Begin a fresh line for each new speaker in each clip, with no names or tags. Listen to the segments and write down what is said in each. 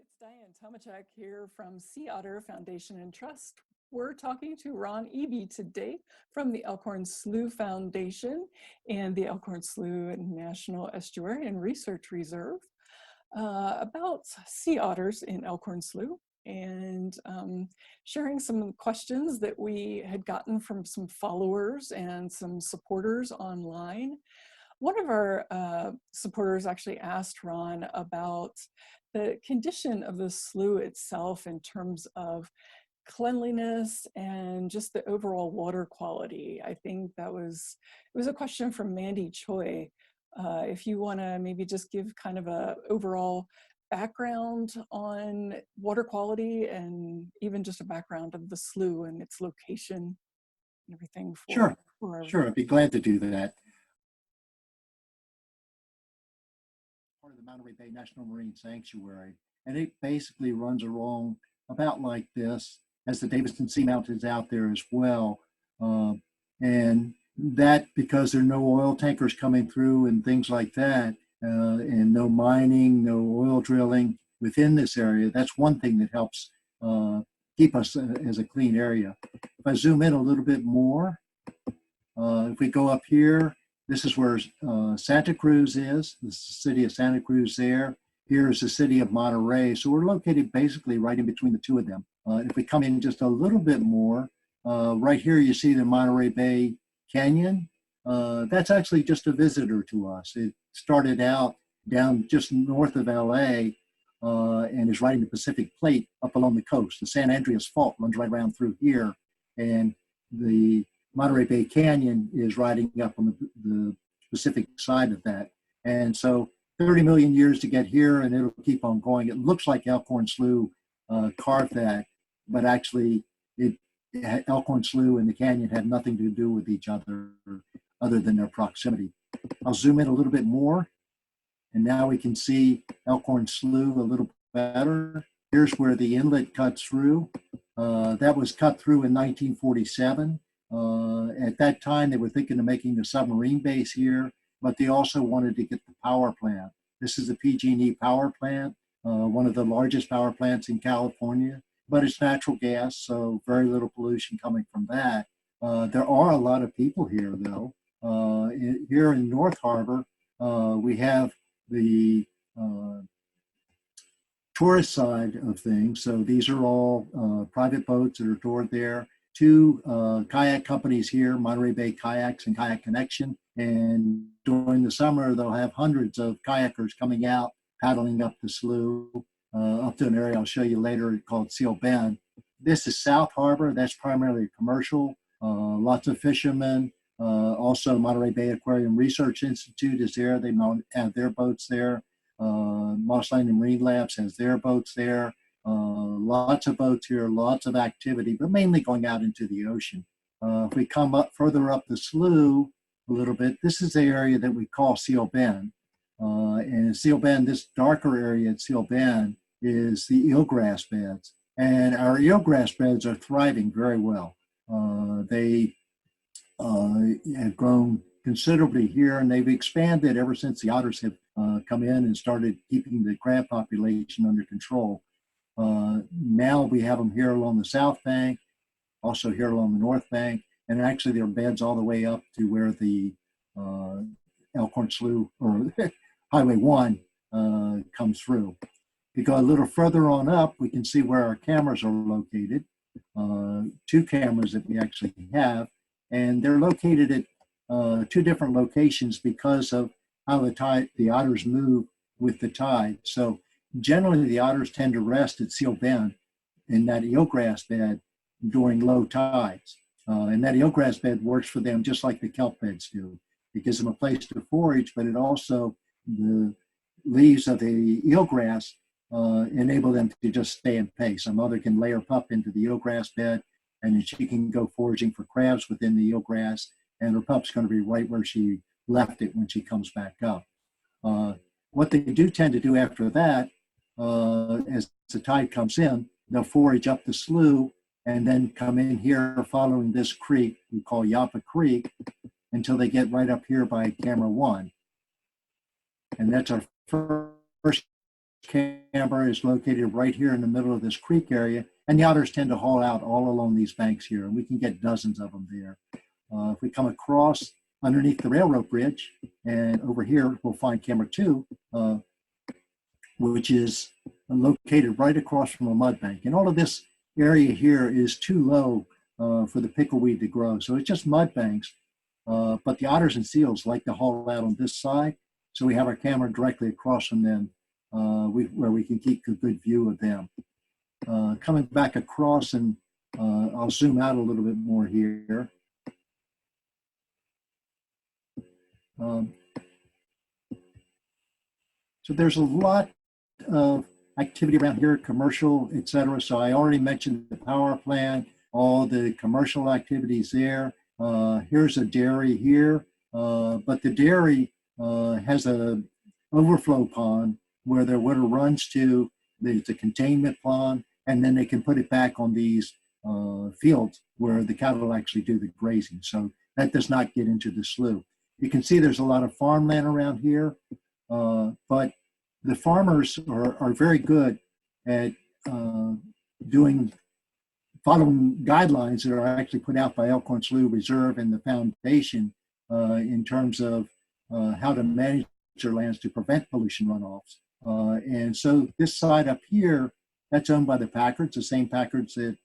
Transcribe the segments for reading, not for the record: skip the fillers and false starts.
It's Diane Tomachak here from Sea Otter Foundation and Trust. We're talking to Ron Eby today from the Elkhorn Slough Foundation and the Elkhorn Slough National Estuarine Research Reserve about sea otters in Elkhorn Slough, and sharing some questions that we had gotten from some followers and some supporters online. One of our supporters actually asked Ron about the condition of the slough itself in terms of cleanliness and just the overall water quality. I think it was a question from Mandy Choi. If you want to maybe just give kind of a overall background on water quality and even just a background of the slough and its location and everything.
Sure, I'd be glad to do that. Part of the Monterey Bay National Marine Sanctuary, and it basically runs along about like this, as the Davidson Seamount is out there as well. And that, because there are no oil tankers coming through and things like that, and no mining, no oil drilling within this area, that's one thing that helps keep us as a clean area. If I zoom in a little bit more, if we go up here, this is where Santa Cruz is. This is the city of Santa Cruz there. Here's the city of Monterey. So we're located basically right in between the two of them. If we come in just a little bit more, right here you see the Monterey Bay Canyon. That's actually just a visitor to us. It started out down just north of LA and is right in the Pacific Plate up along the coast. The San Andreas Fault runs right around through here, and the Monterey Bay Canyon is riding up on the Pacific side of that. And so 30 million years to get here, and it'll keep on going. It looks like Elkhorn Slough carved that, but actually Elkhorn Slough and the canyon had nothing to do with each other than their proximity. I'll zoom in a little bit more, and now we can see Elkhorn Slough a little better. Here's where the inlet cuts through. That was cut through in 1947. At that time, they were thinking of making a submarine base here, but they also wanted to get the power plant. This is the PG&E power plant, one of the largest power plants in California, but it's natural gas, so very little pollution coming from that. There are a lot of people here, though. Here in North Harbor, we have the tourist side of things. So these are all private boats that are stored there. Two kayak companies here, Monterey Bay Kayaks and Kayak Connection. And during the summer, they'll have hundreds of kayakers coming out, paddling up the slough, up to an area I'll show you later called Seal Bend. This is South Harbor. That's primarily commercial. Lots of fishermen. Also, Monterey Bay Aquarium Research Institute is there. They have their boats there. Moss Landing Marine Labs has their boats there. Lots of boats here, lots of activity, but mainly going out into the ocean. If we come up further up the slough a little bit, this is the area that we call Seal Bend. And in Seal Bend, this darker area at Seal Bend is the Eelgrass Beds. And our Eelgrass Beds are thriving very well. They have grown considerably here, and they've expanded ever since the otters have come in and started keeping the crab population under control. Now we have them here along the south bank, also here along the north bank, and actually there are beds all the way up to where the Elkhorn Slough, or Highway 1, comes through. If you go a little further on up, we can see where our cameras are located. Two cameras that we actually have, and they're located at two different locations because of how the otters move with the tide. So generally, the otters tend to rest at Seal Bend in that eelgrass bed during low tides. And that eelgrass bed works for them just like the kelp beds do. It gives them a place to forage, but it also, the leaves of the eelgrass enable them to just stay in pace. A mother can lay her pup into the eelgrass bed, and then she can go foraging for crabs within the eelgrass, and her pup's going to be right where she left it when she comes back up. What they do tend to do after that, as the tide comes in, they'll forage up the slough and then come in here following this creek we call Yapa Creek until they get right up here by camera 1. And that's our first camera is located right here in the middle of this creek area, and the otters tend to haul out all along these banks here, and we can get dozens of them there. If we come across underneath the railroad bridge, and over here we'll find camera 2, which is located right across from a mud bank. And all of this area here is too low for the pickleweed to grow. So it's just mud banks, but the otters and seals like to haul out on this side. So we have our camera directly across from them where we can keep a good view of them. Coming back across, and I'll zoom out a little bit more here. So there's a lot of activity around here, commercial, etc. So I already mentioned the power plant, all the commercial activities there. Here's a dairy here, but the dairy has a overflow pond where their water runs to. There's a containment pond, and then they can put it back on these fields where the cattle actually do the grazing. So that does not get into the slough. You can see there's a lot of farmland around here, but the farmers are very good at following guidelines that are actually put out by Elkhorn Slough Reserve and the foundation in terms of how to manage their lands to prevent pollution runoffs. And so this side up here, that's owned by the Packards, the same Packards that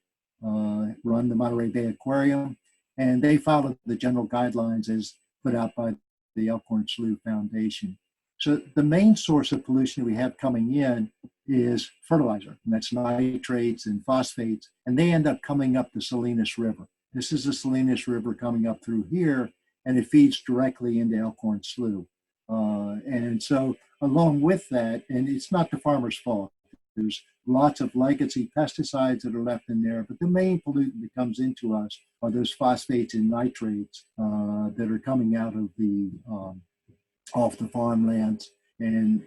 run the Monterey Bay Aquarium, and they follow the general guidelines as put out by the Elkhorn Slough Foundation. So the main source of pollution we have coming in is fertilizer, and that's nitrates and phosphates, and they end up coming up the Salinas River. This is the Salinas River coming up through here, and it feeds directly into Elkhorn Slough. And so along with that, and it's not the farmer's fault, there's lots of legacy pesticides that are left in there, but the main pollutant that comes into us are those phosphates and nitrates that are coming out of the off the farmlands. And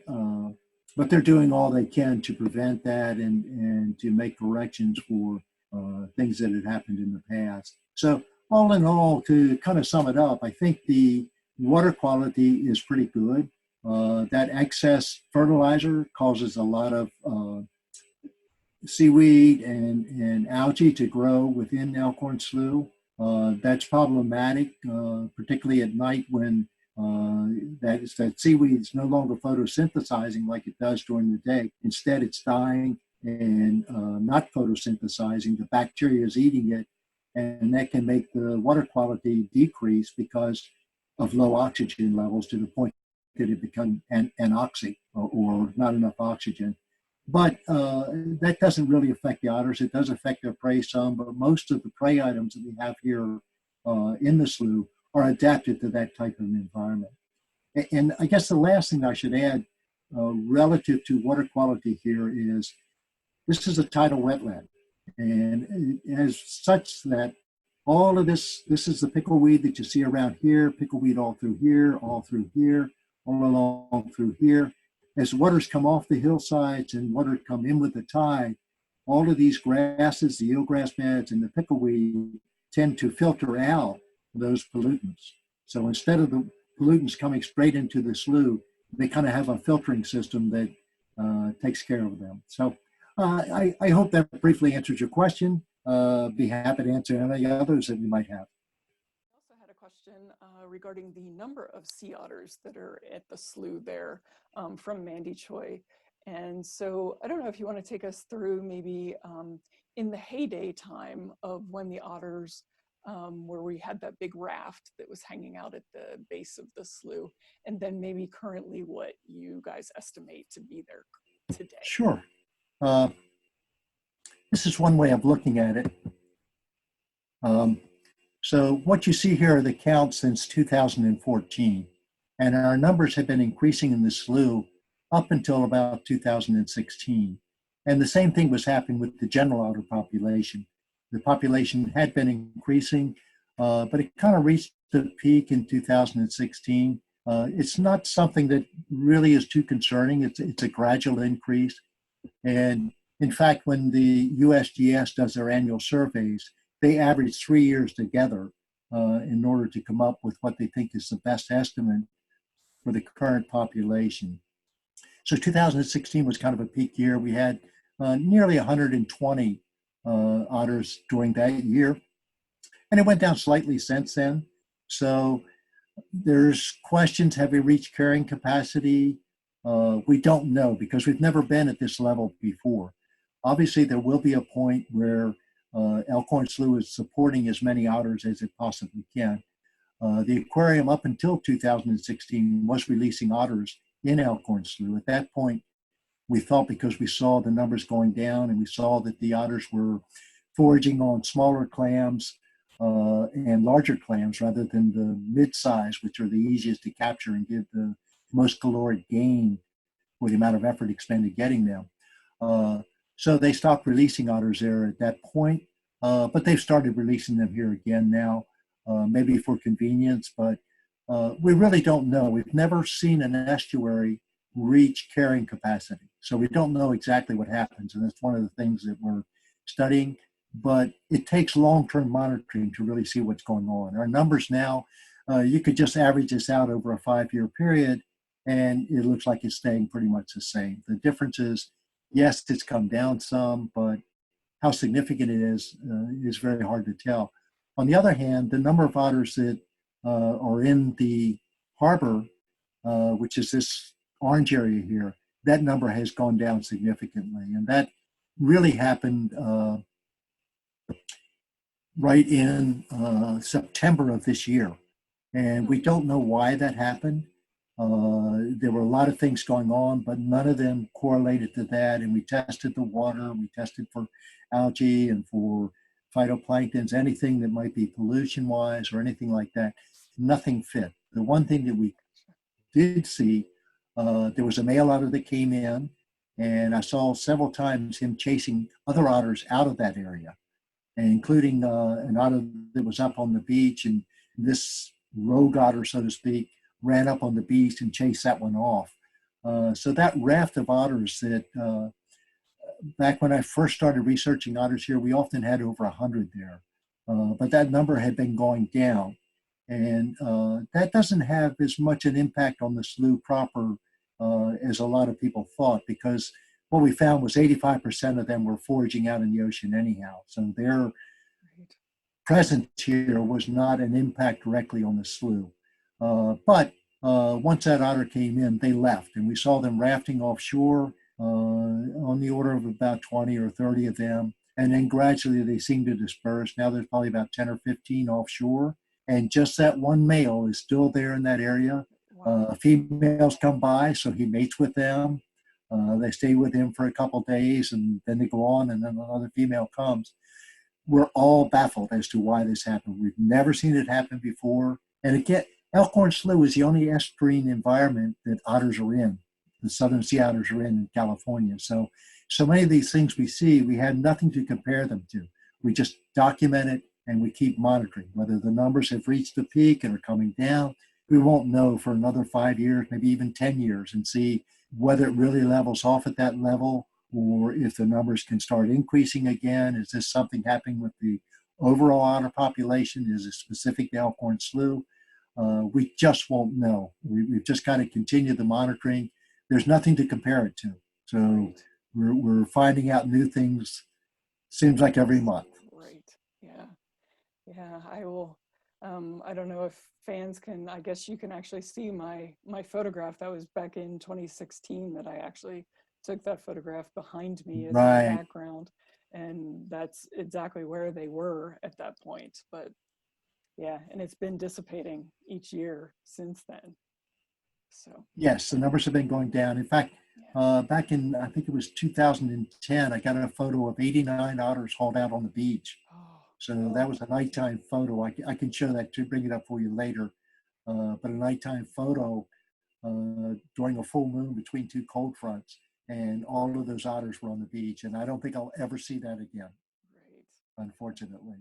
but they're doing all they can to prevent that and to make corrections for things that had happened in the past. So all in all, to kind of sum it up, I think the water quality is pretty good. That excess fertilizer causes a lot of seaweed and algae to grow within Elkhorn Slough. That's problematic, particularly at night when that seaweed is no longer photosynthesizing like it does during the day. Instead, it's dying and not photosynthesizing. The bacteria is eating it, and that can make the water quality decrease because of low oxygen levels to the point that it becomes anoxic or not enough oxygen. But that doesn't really affect the otters. It does affect their prey some, but most of the prey items that we have here in the slough are adapted to that type of environment. And I guess the last thing I should add relative to water quality here is this is a tidal wetland. And as such that all of this is the pickleweed that you see around here, pickleweed all through here, all along through here. As waters come off the hillsides and water come in with the tide, all of these grasses, the eelgrass beds and the pickleweed tend to filter out those pollutants. So instead of the pollutants coming straight into the slough, they kind of have a filtering system that takes care of them. So I hope that briefly answers your question. Be happy to answer any others that you might have.
I also had a question regarding the number of sea otters that are at the slough there from Mandy Choi. And so I don't know if you want to take us through maybe in the heyday time of when the otters, where we had that big raft that was hanging out at the base of the slough, and then maybe currently what you guys estimate to be there today.
Sure. This is one way of looking at it. So what you see here are the counts since 2014, and our numbers have been increasing in the slough up until about 2016. And the same thing was happening with the general otter population. The population had been increasing, but it kind of reached the peak in 2016. It's not something that really is too concerning. It's a gradual increase. And in fact, when the USGS does their annual surveys, they average 3 years together in order to come up with what they think is the best estimate for the current population. So 2016 was kind of a peak year. We had nearly 120 otters during that year, and it went down slightly since then. So there's questions, have we reached carrying capacity? We don't know because we've never been at this level before. Obviously, there will be a point where Elkhorn Slough is supporting as many otters as it possibly can. The aquarium up until 2016 was releasing otters in Elkhorn Slough. At that point, we thought because we saw the numbers going down and we saw that the otters were foraging on smaller clams and larger clams rather than the mid-size, which are the easiest to capture and give the most caloric gain for the amount of effort expended getting them. So they stopped releasing otters there at that point, but they've started releasing them here again now, maybe for convenience, but we really don't know. We've never seen an estuary reach carrying capacity. So we don't know exactly what happens. And that's one of the things that we're studying, but it takes long-term monitoring to really see what's going on. Our numbers now, you could just average this out over a 5-year period, and it looks like it's staying pretty much the same. The difference is, yes, it's come down some, but how significant it is very hard to tell. On the other hand, the number of otters that are in the harbor, which is this orange area here, that number has gone down significantly. And that really happened right in September of this year. And we don't know why that happened. There were a lot of things going on, but none of them correlated to that. And we tested the water, we tested for algae and for phytoplanktons, anything that might be pollution-wise or anything like that. Nothing fit. The one thing that we did see, there was a male otter that came in, and I saw several times him chasing other otters out of that area, and including an otter that was up on the beach, and this rogue otter, so to speak, ran up on the beach and chased that one off. So that raft of otters that, back when I first started researching otters here, we often had over 100 there, but that number had been going down. And that doesn't have as much an impact on the slough proper as a lot of people thought, because what we found was 85% of them were foraging out in the ocean anyhow. So their presence here was not an impact directly on the slough. But once that otter came in, they left, and we saw them rafting offshore on the order of about 20 or 30 of them. And then gradually they seemed to disperse. Now there's probably about 10 or 15 offshore. And just that one male is still there in that area. Females come by, so he mates with them. They stay with him for a couple of days, and then they go on, and then another female comes. We're all baffled as to why this happened. We've never seen it happen before. And again, Elkhorn Slough is the only estuarine environment that otters are in. The southern sea otters are in California. So many of these things we see, we have nothing to compare them to. We just document it, and we keep monitoring. Whether the numbers have reached the peak and are coming down, we won't know for another 5 years, maybe even 10 years, and see whether it really levels off at that level, or if the numbers can start increasing again. Is this something happening with the overall otter population? Is it specific to Elkhorn Slough? We just won't know. We've just got to continue the monitoring. There's nothing to compare it to. So we're finding out new things, seems like every month.
Right. Yeah. Yeah, I will. I don't know if fans can, I guess you can actually see my photograph. That was back in 2016 that I actually took that photograph behind me as my background. And that's exactly where they were at that point. But yeah, and it's been dissipating each year since then. So
yes, the numbers have been going down. In fact, back in, I think it was 2010, I got a photo of 89 otters hauled out on the beach. So that was a nighttime photo. I can show that to bring it up for you later. But a nighttime photo during a full moon between two cold fronts, and all of those otters were on the beach. And I don't think I'll ever see that again, unfortunately.